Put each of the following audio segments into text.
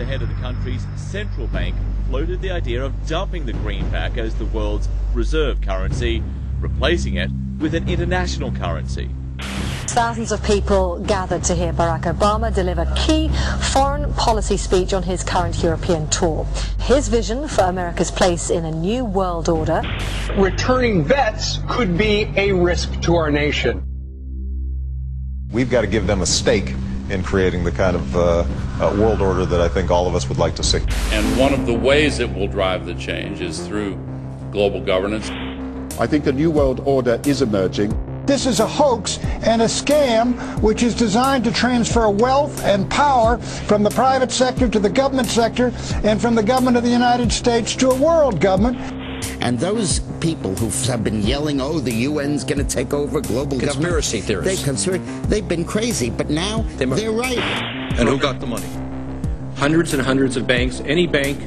ahead of the country's central bank floated the idea of dumping the greenback as the world's reserve currency, replacing it with an international currency. Thousands of people gathered to hear Barack Obama deliver key foreign policy speech on his current European tour. His vision for America's place in a new world order. Returning vets could be a risk to our nation. We've got to give them a stake in creating the kind of world order that I think all of us would like to see. And one of the ways it will drive the change is through global governance. I think a new world order is emerging. This is a hoax and a scam which is designed to transfer wealth and power from the private sector to the government sector and from the government of the United States to a world government. And those people who have been yelling, oh, the UN's going to take over global conspiracy government. Theorists. They've been crazy, but now they're right. And who got the money? Hundreds and hundreds of banks. Any bank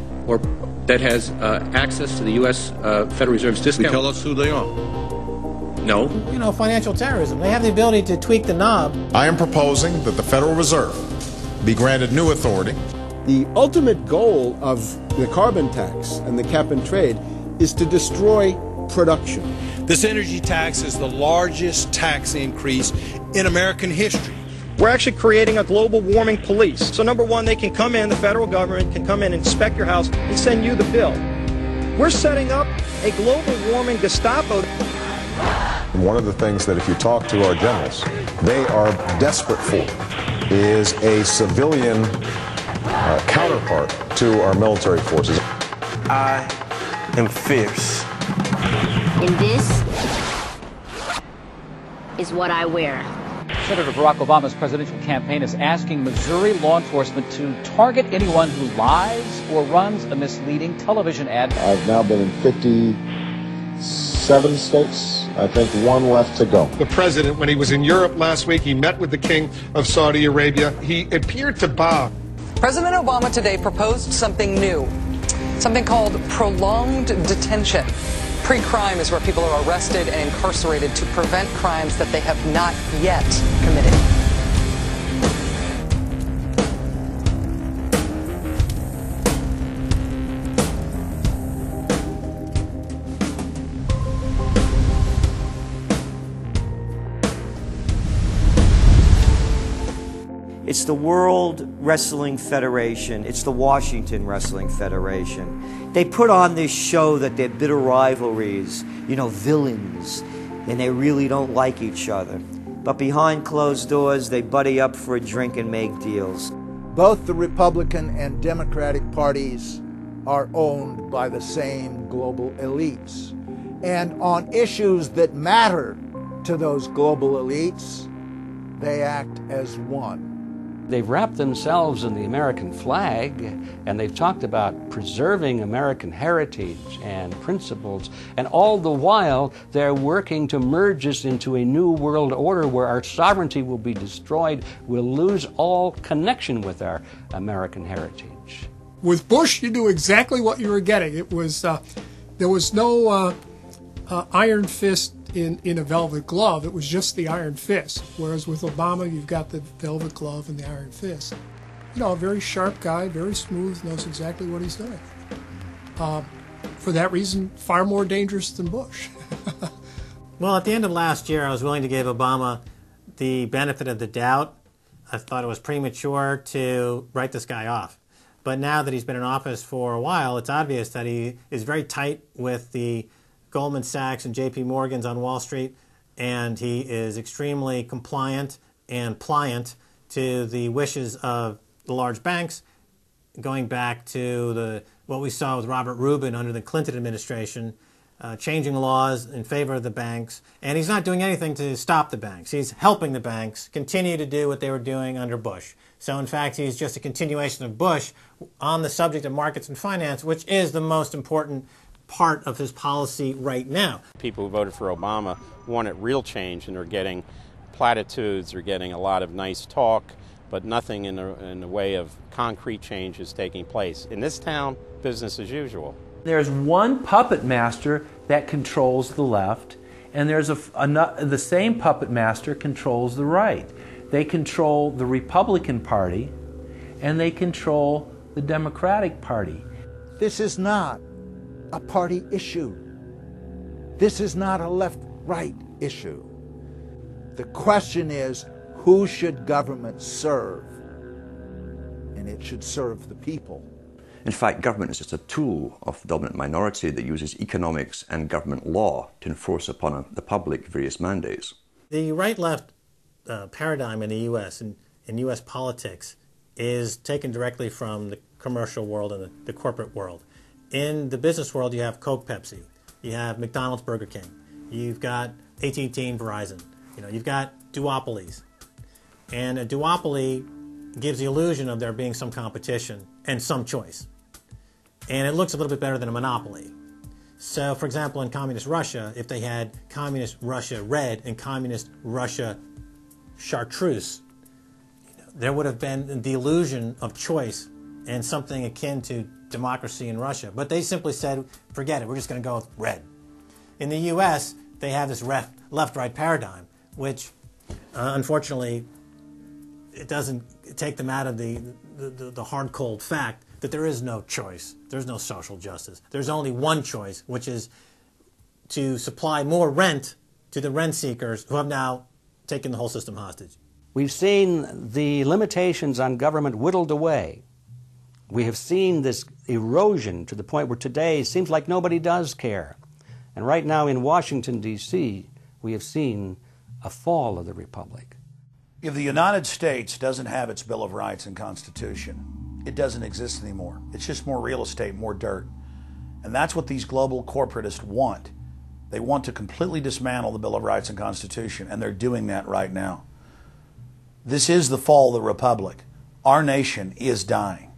that has access to the U.S. Federal Reserve's discount. Tell us who they are. No. You know, financial terrorism. They have the ability to tweak the knob. I am proposing that the Federal Reserve be granted new authority. The ultimate goal of the carbon tax and the cap and trade is to destroy production. This energy tax is the largest tax increase in American history. We're actually creating a global warming police. So number one, they can come in, the federal government can come in, inspect your house, and send you the bill. We're setting up a global warming Gestapo. One of the things that if you talk to our generals, they are desperate for is a civilian counterpart to our military forces. I am fierce. And this is what I wear. Senator Barack Obama's presidential campaign is asking Missouri law enforcement to target anyone who lies or runs a misleading television ad. I've now been in 57 states. I think one left to go. The president, when he was in Europe last week, he met with the king of Saudi Arabia. He appeared to bow. President Obama today proposed something new, something called prolonged detention. Pre-crime is where people are arrested and incarcerated to prevent crimes that they have not yet committed. It's the World Wrestling Federation. It's the Washington Wrestling Federation. They put on this show that they're bitter rivalries, you know, villains, and they really don't like each other. But behind closed doors, they buddy up for a drink and make deals. Both the Republican and Democratic parties are owned by the same global elites. And on issues that matter to those global elites, they act as one. They've wrapped themselves in the American flag, and they've talked about preserving American heritage and principles, and all the while they're working to merge us into a new world order where our sovereignty will be destroyed. We'll lose all connection with our American heritage. With Bush, you knew exactly what you were getting. It was there was no iron fist in a velvet glove. It was just the iron fist. Whereas with Obama, you've got the velvet glove and the iron fist. You know, a very sharp guy, very smooth, knows exactly what he's doing. For that reason, far more dangerous than Bush. Well, at the end of last year, I was willing to give Obama the benefit of the doubt. I thought it was premature to write this guy off. But now that he's been in office for a while, it's obvious that he is very tight with the Goldman Sachs and JP Morgan's on Wall Street, and he is extremely compliant and pliant to the wishes of the large banks, going back to what we saw with Robert Rubin under the Clinton administration, changing laws in favor of the banks. And he's not doing anything to stop the banks. He's helping the banks continue to do what they were doing under Bush. So in fact, he's just a continuation of Bush on the subject of markets and finance, which is the most important part of his policy right now. People who voted for Obama wanted real change, and they're getting platitudes, they're getting a lot of nice talk, but nothing in the way of concrete change is taking place. In this town, business as usual. There's one puppet master that controls the left, and there's the same puppet master controls the right. They control the Republican Party, and they control the Democratic Party. This is not a party issue. This is not a left-right issue. The question is, who should government serve? And it should serve the people. In fact, government is just a tool of the dominant minority that uses economics and government law to enforce upon the public various mandates. The right-left paradigm in the U.S. and in U.S. politics is taken directly from the commercial world and the corporate world. In the business world, you have Coke, Pepsi. You have McDonald's, Burger King. You've got AT&T and Verizon. You've got duopolies. And a duopoly gives the illusion of there being some competition and some choice. And it looks a little bit better than a monopoly. So, for example, in Communist Russia, if they had Communist Russia Red and Communist Russia Chartreuse, there would have been the illusion of choice and something akin to democracy in Russia. But they simply said, forget it, we're just going to go with red. In the U.S., they have this left-right paradigm, which, unfortunately, it doesn't take them out of the hard, cold fact that there is no choice. There's no social justice. There's only one choice, which is to supply more rent to the rent seekers who have now taken the whole system hostage. We've seen the limitations on government whittled away. We have seen this erosion to the point where today it seems like nobody does care. And right now in Washington, D.C., we have seen a fall of the republic. If the United States doesn't have its Bill of Rights and Constitution, it doesn't exist anymore. It's just more real estate, more dirt. And that's what these global corporatists want. They want to completely dismantle the Bill of Rights and Constitution, and they're doing that right now. This is the fall of the republic. Our nation is dying.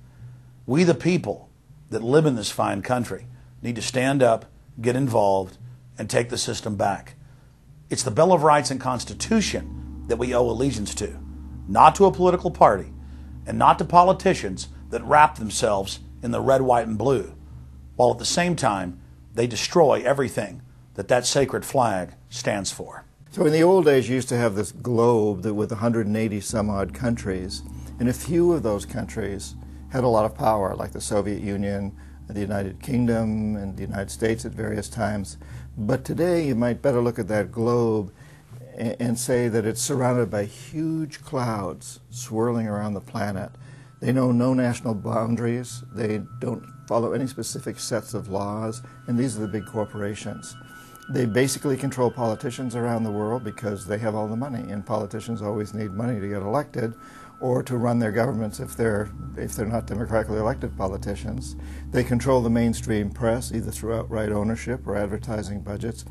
We, the people that live in this fine country, need to stand up, get involved, and take the system back. It's the Bill of Rights and Constitution that we owe allegiance to, not to a political party, and not to politicians that wrap themselves in the red, white, and blue, while at the same time they destroy everything that sacred flag stands for. So in the old days, you used to have this globe that with 180 some odd countries, and a few of those countries had a lot of power, like the Soviet Union, the United Kingdom, and the United States at various times. But today, you might better look at that globe and say that it's surrounded by huge clouds swirling around the planet. They know no national boundaries. They don't follow any specific sets of laws, and these are the big corporations. They basically control politicians around the world because they have all the money, and politicians always need money to get elected or to run their governments if they're not democratically elected politicians. They control the mainstream press, either through outright ownership or advertising budgets.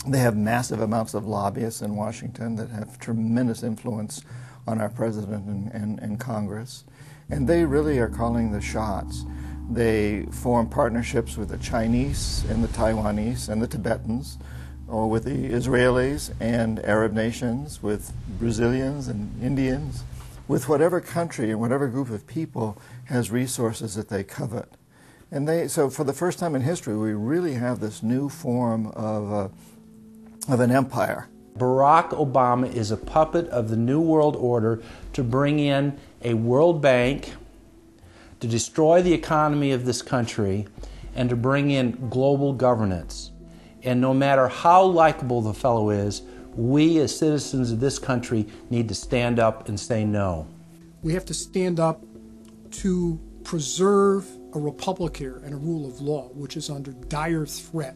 They have massive amounts of lobbyists in Washington that have tremendous influence on our president and Congress. And they really are calling the shots. They form partnerships with the Chinese and the Taiwanese and the Tibetans, or with the Israelis and Arab nations, with Brazilians and Indians, with whatever country and whatever group of people has resources that they covet. And so for the first time in history, we really have this new form of an empire. Barack Obama is a puppet of the New World Order to bring in a World Bank, to destroy the economy of this country, and to bring in global governance. And no matter how likable the fellow is, we as citizens of this country need to stand up and say no. We have to stand up to preserve a republic here and a rule of law, which is under dire threat.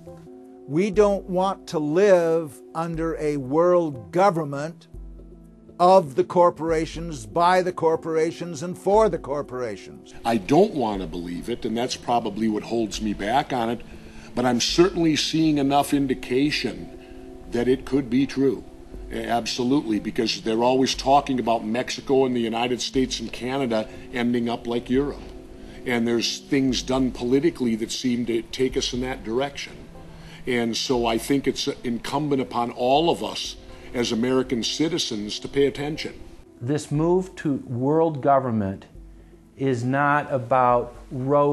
We don't want to live under a world government of the corporations, by the corporations, and for the corporations. I don't want to believe it, and that's probably what holds me back on it, but I'm certainly seeing enough indication that it could be true. Absolutely, because they're always talking about Mexico and the United States and Canada ending up like Europe. And there's things done politically that seem to take us in that direction. And so I think it's incumbent upon all of us as American citizens to pay attention. This move to world government is not about